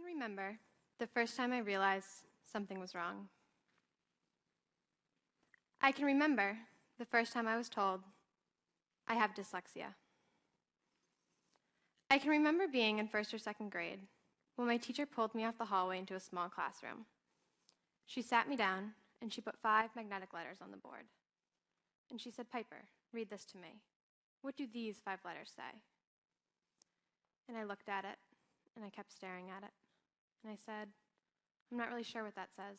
can remember the first time I realized something was wrong. I can remember the first time I was told I have dyslexia. I can remember being in first or second grade when my teacher pulled me off the hallway into a small classroom. She sat me down and she put 5 magnetic letters on the board. And she said, "Piper, read this to me. What do these 5 letters say?" And I looked at it and I kept staring at it. And I said, "I'm not really sure what that says."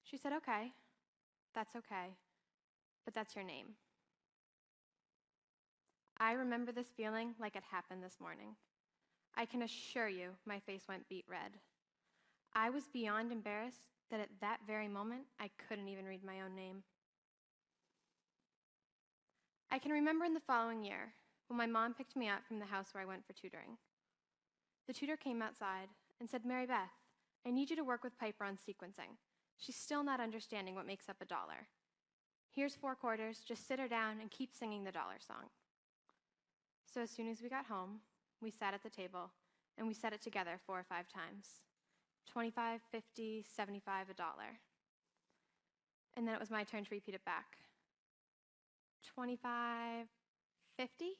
She said, "Okay, that's okay, but that's your name." I remember this feeling like it happened this morning. I can assure you my face went beet red. I was beyond embarrassed that at that very moment I couldn't even read my own name. I can remember in the following year when my mom picked me up from the house where I went for tutoring. The tutor came outside and said, "Mary Beth, I need you to work with Piper on sequencing. She's still not understanding what makes up a dollar. Here's 4 quarters, just sit her down and keep singing the dollar song." So as soon as we got home, we sat at the table and we said it together 4 or 5 times. 25, 50, 75, a dollar. And then it was my turn to repeat it back. 25, 50,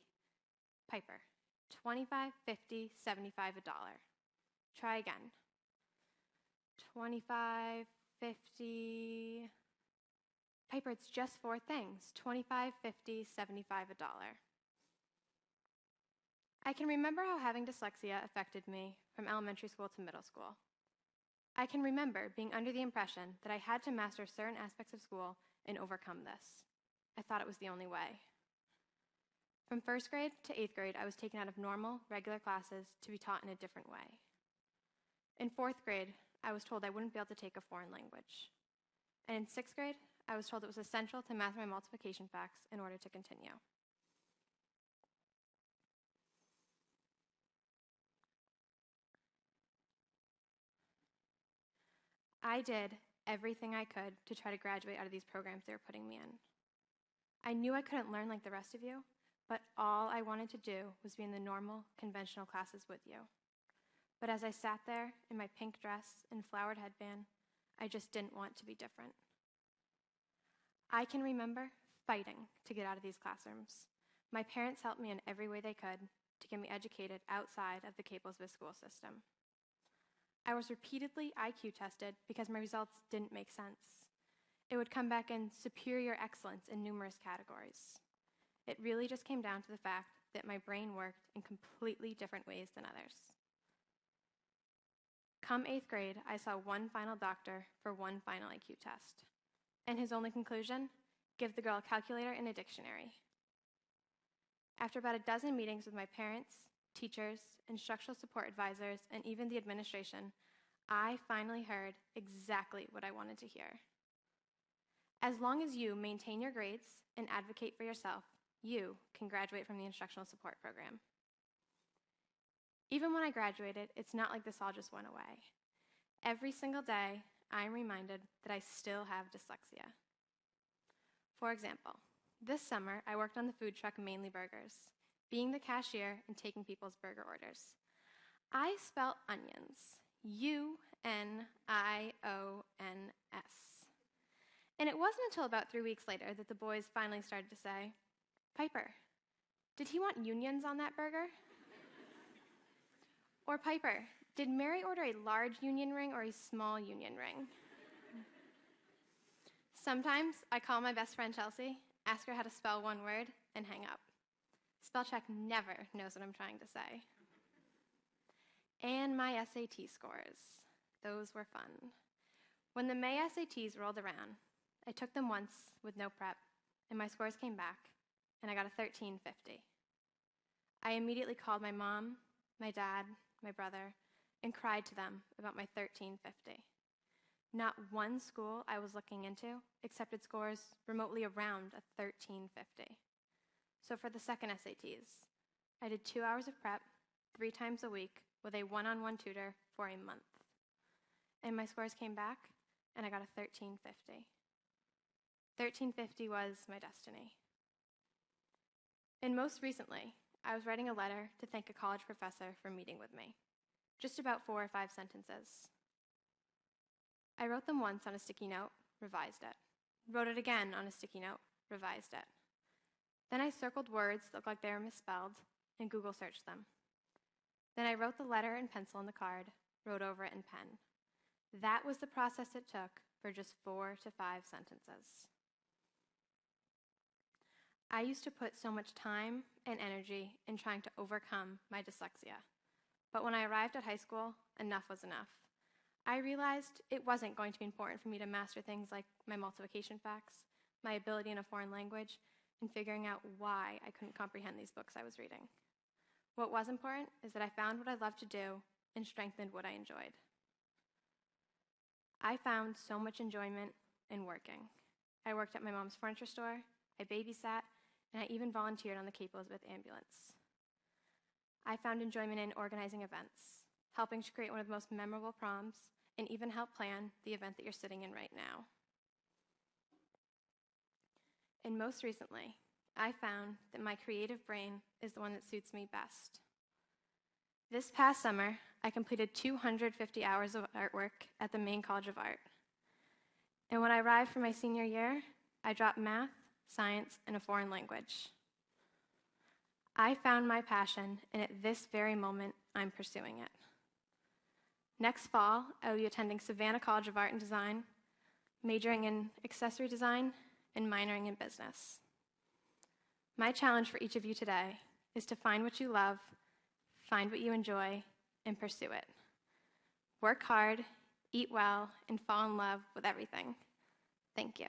Piper. 25, 50, 75, a dollar. Try again. 25, 50, Piper, it's just 4 things. 25, 50, 75, a dollar. I can remember how having dyslexia affected me from elementary school to middle school. I can remember being under the impression that I had to master certain aspects of school and overcome this. I thought it was the only way. From 1st grade to 8th grade, I was taken out of normal, regular classes to be taught in a different way. In 4th grade, I was told I wouldn't be able to take a foreign language. And in 6th grade, I was told it was essential to master my multiplication facts in order to continue. I did everything I could to try to graduate out of these programs they were putting me in. I knew I couldn't learn like the rest of you, but all I wanted to do was be in the normal, conventional classes with you. But as I sat there in my pink dress and flowered headband, I just didn't want to be different. I can remember fighting to get out of these classrooms. My parents helped me in every way they could to get me educated outside of the Capelsville school system. I was repeatedly IQ tested because my results didn't make sense. It would come back in superior excellence in numerous categories. It really just came down to the fact that my brain worked in completely different ways than others. Come 8th grade, I saw one final doctor for one final IQ test. And his only conclusion? Give the girl a calculator and a dictionary. After about a dozen meetings with my parents, teachers, instructional support advisors, and even the administration, I finally heard exactly what I wanted to hear. As long as you maintain your grades and advocate for yourself, you can graduate from the instructional support program. Even when I graduated, it's not like this all just went away. Every single day, I'm reminded that I still have dyslexia. For example, this summer, I worked on the food truck Mainly Burgers, being the cashier and taking people's burger orders. I spell onions, U-N-I-O-N-S. And it wasn't until about 3 weeks later that the boys finally started to say, "Piper, did he want unions on that burger?" Or, "Piper, did Mary order a large union ring or a small union ring?" Sometimes I call my best friend Chelsea, ask her how to spell one word, and hang up. Spell check never knows what I'm trying to say. And my SAT scores. Those were fun. When the May SATs rolled around, I took them once with no prep, and my scores came back, and I got a 1350. I immediately called my mom, my dad, my brother, and cried to them about my 1350. Not one school I was looking into accepted scores remotely around a 1350. So for the second SATs, I did 2 hours of prep 3 times a week with a one-on-one tutor for a month. And my scores came back, and I got a 1350. 1350 was my destiny. And most recently, I was writing a letter to thank a college professor for meeting with me. just about 4 or 5 sentences. I wrote them once on a sticky note, revised it. Wrote it again on a sticky note, revised it. Then I circled words that looked like they were misspelled and Google searched them. Then I wrote the letter in pencil on the card, wrote over it in pen. That was the process it took for just 4 to 5 sentences. I used to put so much time and energy in trying to overcome my dyslexia. But when I arrived at high school, enough was enough. I realized it wasn't going to be important for me to master things like my multiplication facts, my ability in a foreign language, and figuring out why I couldn't comprehend these books I was reading. What was important is that I found what I loved to do and strengthened what I enjoyed. I found so much enjoyment in working. I worked at my mom's furniture store, I babysat, and I even volunteered on the Cape Elizabeth ambulance. I found enjoyment in organizing events, helping to create one of the most memorable proms, and even help plan the event that you're sitting in right now. And most recently, I found that my creative brain is the one that suits me best. This past summer, I completed 250 hours of artwork at the Maine College of Art. And when I arrived for my senior year, I dropped math, science, and a foreign language. I found my passion, and at this very moment, I'm pursuing it. Next fall, I will be attending Savannah College of Art and Design, majoring in accessory design, and minoring in business. My challenge for each of you today is to find what you love, find what you enjoy, and pursue it. Work hard, eat well, and fall in love with everything. Thank you.